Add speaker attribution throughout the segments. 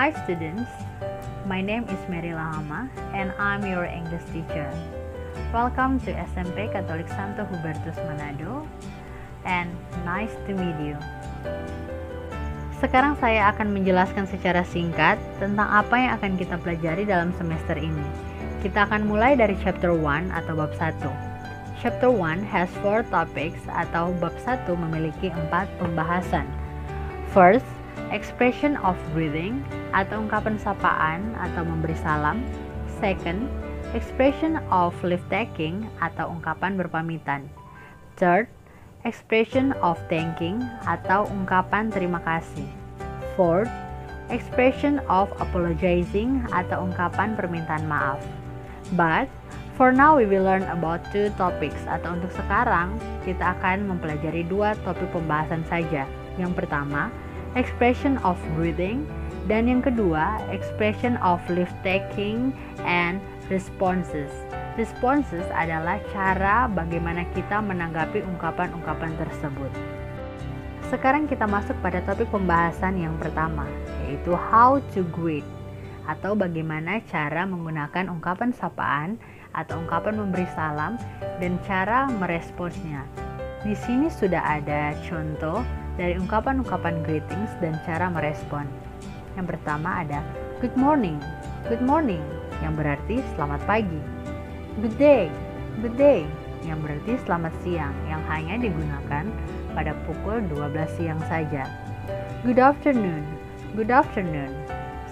Speaker 1: Hi students, my name is Mary Lahama and I'm your English teacher. Welcome to SMP Katolik Santo Hubertus Manado and nice to meet you. Sekarang saya akan menjelaskan secara singkat tentang apa yang akan kita pelajari dalam semester ini. Kita akan mulai dari chapter 1 atau bab 1. Chapter 1 has 4 topics atau bab 1 memiliki 4 pembahasan. First, expression of greeting atau ungkapan sapaan atau memberi salam. Second, expression of leave taking atau ungkapan berpamitan. Third, expression of thanking atau ungkapan terima kasih. Fourth, expression of apologizing atau ungkapan permintaan maaf. But for now we will learn about 2 topics atau untuk sekarang kita akan mempelajari 2 topik pembahasan saja. Yang pertama, expression of greeting dan yang kedua, expression of leave taking and responses. Responses adalah cara bagaimana kita menanggapi ungkapan-ungkapan tersebut. Sekarang kita masuk pada topik pembahasan yang pertama, yaitu how to greet atau bagaimana cara menggunakan ungkapan sapaan atau ungkapan memberi salam dan cara meresponsnya. Di sini sudah ada contoh dari ungkapan-ungkapan greetings dan cara merespon. Yang pertama ada good morning yang berarti selamat pagi. Good day yang berarti selamat siang yang hanya digunakan pada pukul 12 siang saja. Good afternoon,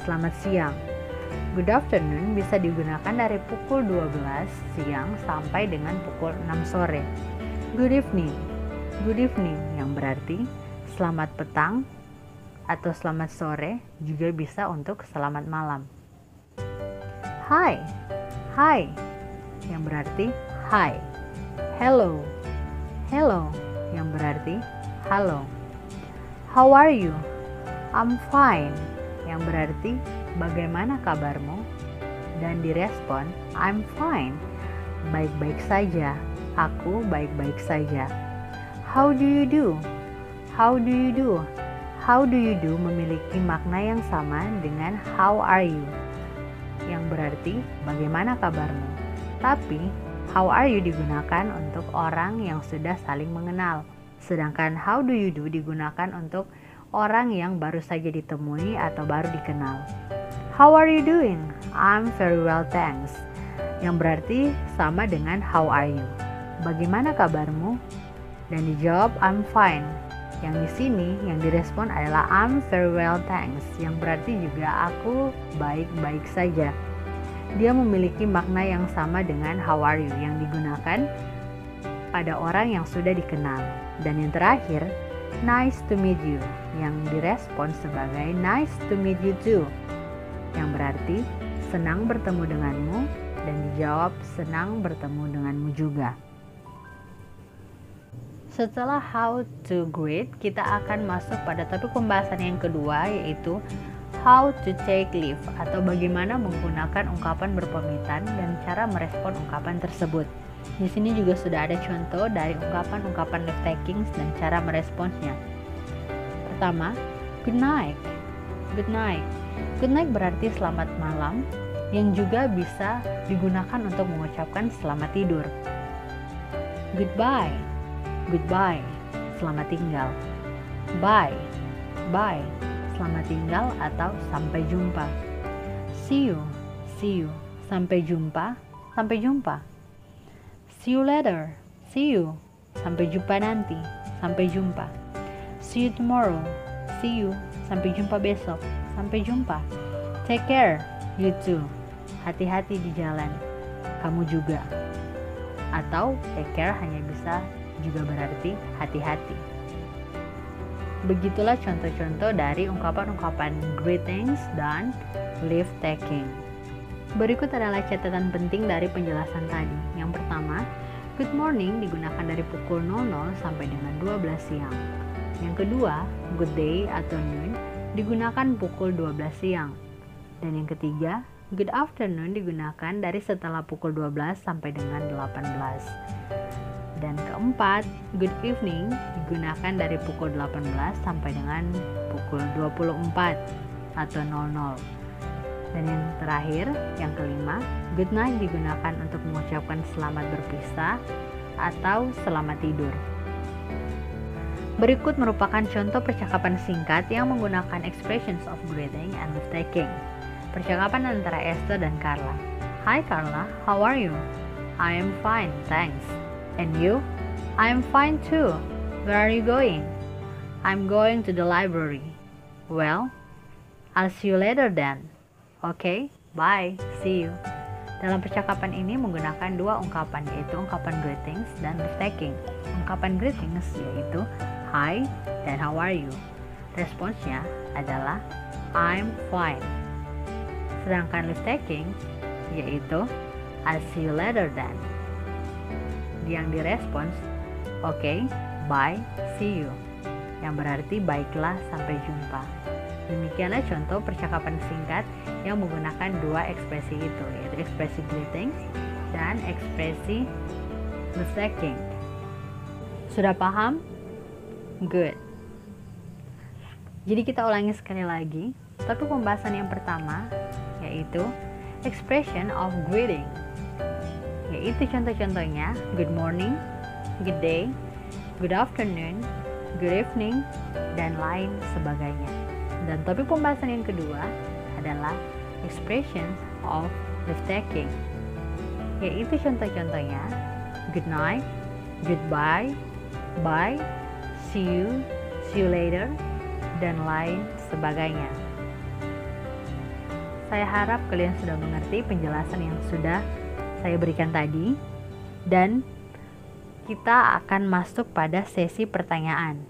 Speaker 1: selamat siang. Good afternoon bisa digunakan dari pukul 12 siang sampai dengan pukul 6 sore. Good evening yang berarti selamat petang atau selamat sore juga bisa untuk selamat malam. Hi yang berarti hi. Hello yang berarti halo. How are you? I'm fine yang berarti bagaimana kabarmu? Dan direspon I'm fine, baik-baik saja, aku baik-baik saja. How do you do memiliki makna yang sama dengan how are you yang berarti bagaimana kabarmu. Tapi how are you digunakan untuk orang yang sudah saling mengenal, sedangkan how do you do digunakan untuk orang yang baru saja ditemui atau baru dikenal. How are you doing? I'm very well, thanks. Yang berarti sama dengan how are you? Bagaimana kabarmu? Dan dijawab I'm fine. Yang di sini yang direspon adalah I'm very well, thanks. Yang berarti juga aku baik-baik saja. Dia memiliki makna yang sama dengan how are you yang digunakan pada orang yang sudah dikenal. Dan yang terakhir, nice to meet you yang direspon sebagai nice to meet you too yang berarti senang bertemu denganmu dan dijawab senang bertemu denganmu juga. Setelah how to greet, kita akan masuk pada topik pembahasan yang kedua, yaitu how to take leave atau bagaimana menggunakan ungkapan berpamitan dan cara merespon ungkapan tersebut. Di sini juga sudah ada contoh dari ungkapan-ungkapan leave taking dan cara meresponsnya. Pertama, good night. Good night berarti selamat malam yang juga bisa digunakan untuk mengucapkan selamat tidur. Goodbye, selamat tinggal. Bye, selamat tinggal atau sampai jumpa. See you, sampai jumpa. See you later, sampai jumpa nanti, sampai jumpa. See you tomorrow, sampai jumpa besok, sampai jumpa. Take care, you too, hati-hati di jalan, kamu juga. Atau take care hanya bisa juga berarti hati-hati. Begitulah contoh-contoh dari ungkapan-ungkapan greetings dan leave taking. Berikut adalah catatan penting dari penjelasan tadi. Yang pertama, good morning digunakan dari pukul 00 sampai dengan 12 siang. Yang kedua, good day atau noon digunakan pukul 12 siang. Dan yang ketiga, good afternoon digunakan dari setelah pukul 12 sampai dengan 18. Dan keempat, good evening digunakan dari pukul 18 sampai dengan pukul 24 atau 00. Dan yang terakhir, yang kelima, good night digunakan untuk mengucapkan selamat berpisah atau selamat tidur. Berikut merupakan contoh percakapan singkat yang menggunakan expressions of greeting and leave-taking. Percakapan antara Esther dan Carla. Hi Carla, how are you? I am fine, thanks. And you? I am fine too. Where are you going? I'm going to the library. Well, I'll see you later then. Okay, bye, see you. Dalam percakapan ini menggunakan dua ungkapan, yaitu ungkapan greetings dan leave-taking. Ungkapan greetings yaitu hi dan how are you. Responsnya adalah I'm fine. Sedangkan leave-taking yaitu I'll see you later then. Yang direspons okay, bye, see you. Yang berarti baiklah, sampai jumpa. Demikianlah contoh percakapan singkat yang menggunakan dua ekspresi itu, yaitu ekspresi greetings dan ekspresi leave-taking. Sudah paham? Good. Jadi kita ulangi sekali lagi. Tapi pembahasan yang pertama yaitu expression of greeting, yaitu contoh-contohnya good morning, good day, good afternoon, good evening, dan lain sebagainya. Dan topik pembahasan yang kedua adalah expressions of leave-taking, yaitu contoh-contohnya good night, goodbye, bye, see you later, dan lain sebagainya. Saya harap kalian sudah mengerti penjelasan yang sudah saya berikan tadi, dan kita akan masuk pada sesi pertanyaan.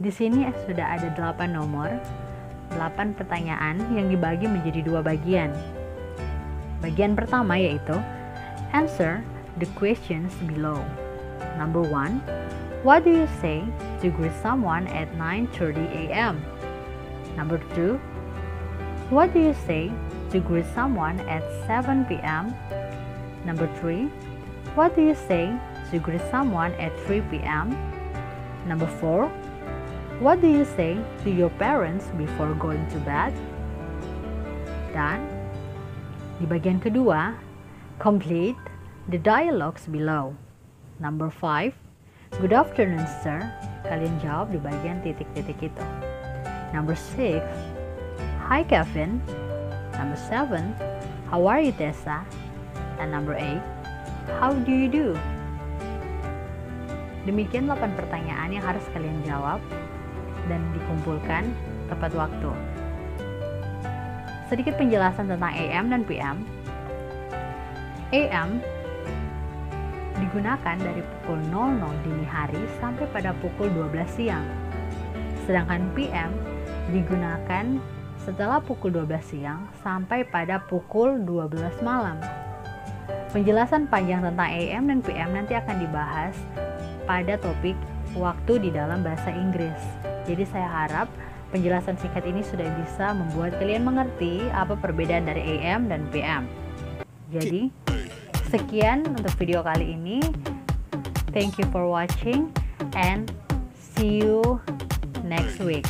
Speaker 1: Di sini sudah ada 8 nomor, 8 pertanyaan yang dibagi menjadi dua bagian. Bagian pertama yaitu answer the questions below. Number 1, what do you say to greet someone at 9:30 a.m.? Number 2, what do you say to greet someone at 7 p.m.? Number 3, what do you say to greet someone at 3 p.m.? Number 4, what do you say to your parents before going to bed? Dan di bagian kedua, complete the dialogues below. Number 5, good afternoon sir. Kalian jawab di bagian titik-titik itu. Number 6, hi Kevin. Number 7, how are you Tessa? And number 8, how do you do? Demikian 8 pertanyaan yang harus kalian jawab dan dikumpulkan tepat waktu. Sedikit penjelasan tentang AM dan PM. AM digunakan dari pukul 00 dini hari sampai pada pukul 12 siang. Sedangkan PM digunakan setelah pukul 12 siang sampai pada pukul 12 malam. Penjelasan panjang tentang AM dan PM nanti akan dibahas pada topik waktu di dalam bahasa Inggris. Jadi saya harap penjelasan singkat ini sudah bisa membuat kalian mengerti apa perbedaan dari AM dan PM. Jadi sekian untuk video kali ini. Thank you for watching and see you next week.